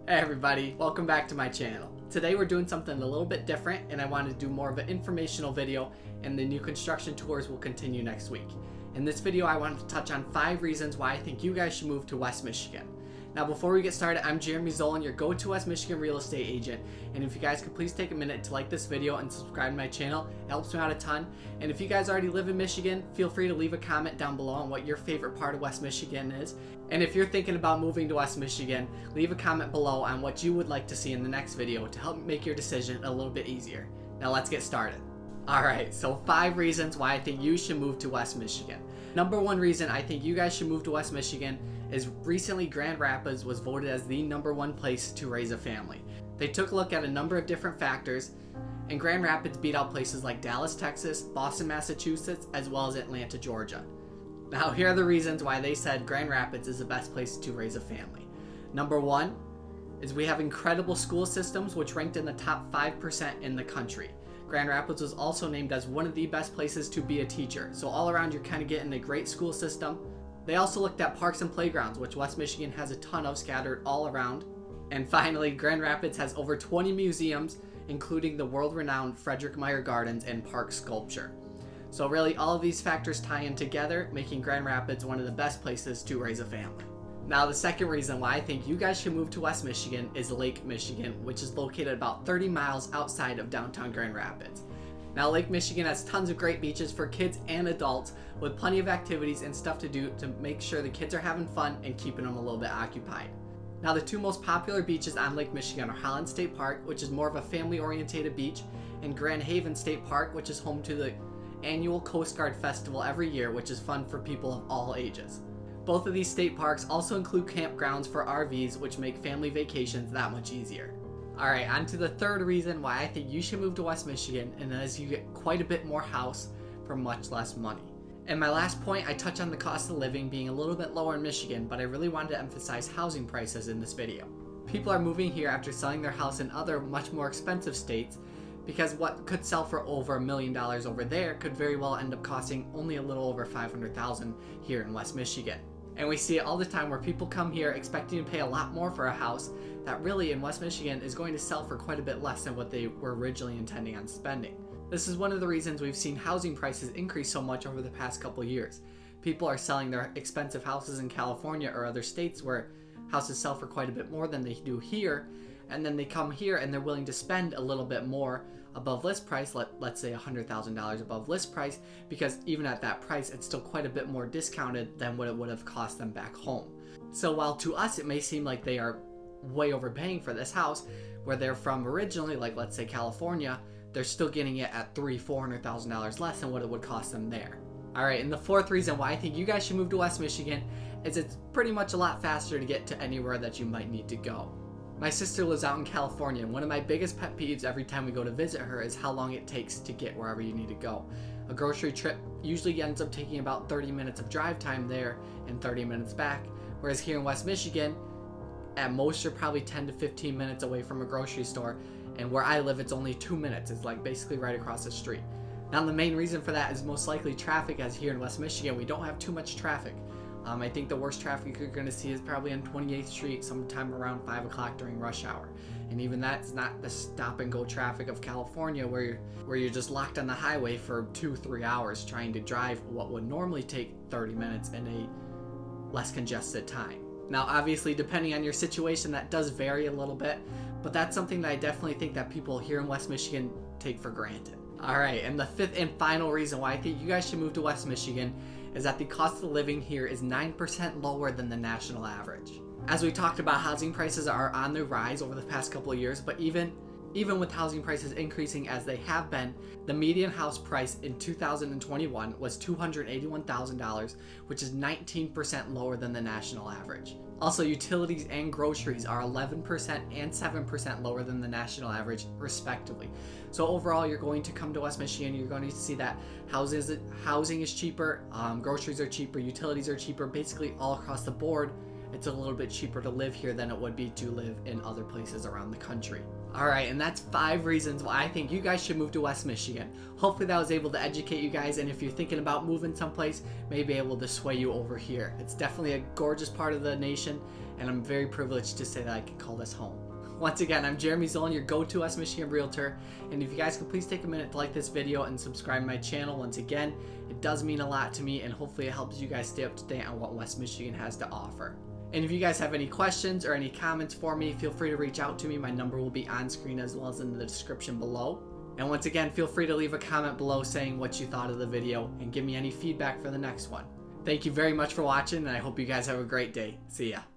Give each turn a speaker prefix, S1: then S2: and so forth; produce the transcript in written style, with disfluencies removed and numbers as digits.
S1: Hey everybody, welcome back to my channel. Today we're doing something a little bit different and I wanted to do more of an informational video, and the new construction tours will continue next week. In this video I wanted to touch on 5 reasons why I think you guys should move to West Michigan. Now before we get started, I'm Zolen, your go-to West Michigan real estate agent, and if you guys could please take a minute to like this video and subscribe to my channel, it helps me out a ton. And if you guys already live in Michigan, feel free to leave a comment down below on what your favorite part of West Michigan is. And if you're thinking about moving to West Michigan, leave a comment below on what you would like to see in the next video to help make your decision a little bit easier. Now let's get started. Alright, so 5 reasons why I think you should move to West Michigan. Number 1 reason I think you guys should move to West Michigan is recently Grand Rapids was voted as the #1 place to raise a family. They took a look at a number of different factors, and Grand Rapids beat out places like Dallas, Texas, Boston, Massachusetts, as well as Atlanta, Georgia. Now here are the reasons why they said Grand Rapids is the best place to raise a family. Number 1 is we have incredible school systems which ranked in the top 5% in the country. Grand Rapids was also named as one of the best places to be a teacher, so all around you're kind of getting a great school system. They also looked at parks and playgrounds, which West Michigan has a ton of scattered all around. And finally, Grand Rapids has over 20 museums, including the world-renowned Frederick Meyer Gardens and Park Sculpture. So really, all of these factors tie in together, making Grand Rapids one of the best places to raise a family. Now, the second reason why I think you guys should move to West Michigan is Lake Michigan, which is located about 30 miles outside of downtown Grand Rapids. Now, Lake Michigan has tons of great beaches for kids and adults with plenty of activities and stuff to do to make sure the kids are having fun and keeping them a little bit occupied. Now, the 2 most popular beaches on Lake Michigan are Holland State Park, which is more of a family-oriented beach, and Grand Haven State Park, which is home to the annual Coast Guard Festival every year, which is fun for people of all ages. Both of these state parks also include campgrounds for RVs, which make family vacations that much easier. Alright, on to the third reason why I think you should move to West Michigan, and that is you get quite a bit more house for much less money. And my last point, I touch on the cost of living being a little bit lower in Michigan, but I really wanted to emphasize housing prices in this video. People are moving here after selling their house in other much more expensive states, because what could sell for over $1 million over there could very well end up costing only a little over $500,000 here in West Michigan. And we see it all the time where people come here expecting to pay a lot more for a house that really in West Michigan is going to sell for quite a bit less than what they were originally intending on spending. This is one of the reasons we've seen housing prices increase so much over the past couple years. People are selling their expensive houses in California or other states where houses sell for quite a bit more than they do here, and then they come here and they're willing to spend a little bit more above list price, let's say $100,000 above list price, because even at that price it's still quite a bit more discounted than what it would have cost them back home. So while to us it may seem like they are way overpaying for this house, where they're from originally, like let's say California, they're still getting it at $400,000 less than what it would cost them there. Alright, and the 4th reason why I think you guys should move to West Michigan is it's pretty much a lot faster to get to anywhere that you might need to go. My sister lives out in California, and one of my biggest pet peeves every time we go to visit her is how long it takes to get wherever you need to go. A grocery trip usually ends up taking about 30 minutes of drive time there and 30 minutes back, whereas here in West Michigan, at most you're probably 10 to 15 minutes away from a grocery store, and where I live it's only 2 minutes. It's like basically right across the street. Now the main reason for that is most likely traffic, as here in West Michigan we don't have too much traffic. I think the worst traffic you're going to see is probably on 28th Street sometime around 5 o'clock during rush hour. And even that's not the stop and go traffic of California where you're just locked on the highway for 2-3 hours trying to drive what would normally take 30 minutes in a less congested time. Now obviously depending on your situation that does vary a little bit, but that's something that I definitely think that people here in West Michigan take for granted. Alright, and the 5th and final reason why I think you guys should move to West Michigan is that the cost of living here is 9% lower than the national average. As we talked about, housing prices are on the rise over the past couple of years, but even with housing prices increasing as they have been, the median house price in 2021 was $281,000, which is 19% lower than the national average. Also, utilities and groceries are 11% and 7% lower than the national average, respectively. So overall, you're going to come to West Michigan, you're going to see that housing is cheaper, groceries are cheaper, utilities are cheaper, basically all across the board, it's a little bit cheaper to live here than it would be to live in other places around the country. Alright, and that's 5 reasons why I think you guys should move to West Michigan. Hopefully that was able to educate you guys, and if you're thinking about moving someplace, maybe able to sway you over here. It's definitely a gorgeous part of the nation, and I'm very privileged to say that I can call this home. Once again, I'm Jeremy Zolen, your go-to West Michigan realtor, and if you guys could please take a minute to like this video and subscribe to my channel. Once again, it does mean a lot to me, and hopefully it helps you guys stay up to date on what West Michigan has to offer. And if you guys have any questions or any comments for me, feel free to reach out to me. My number will be on screen as well as in the description below. And once again, feel free to leave a comment below saying what you thought of the video and give me any feedback for the next one. Thank you very much for watching, and I hope you guys have a great day. See ya.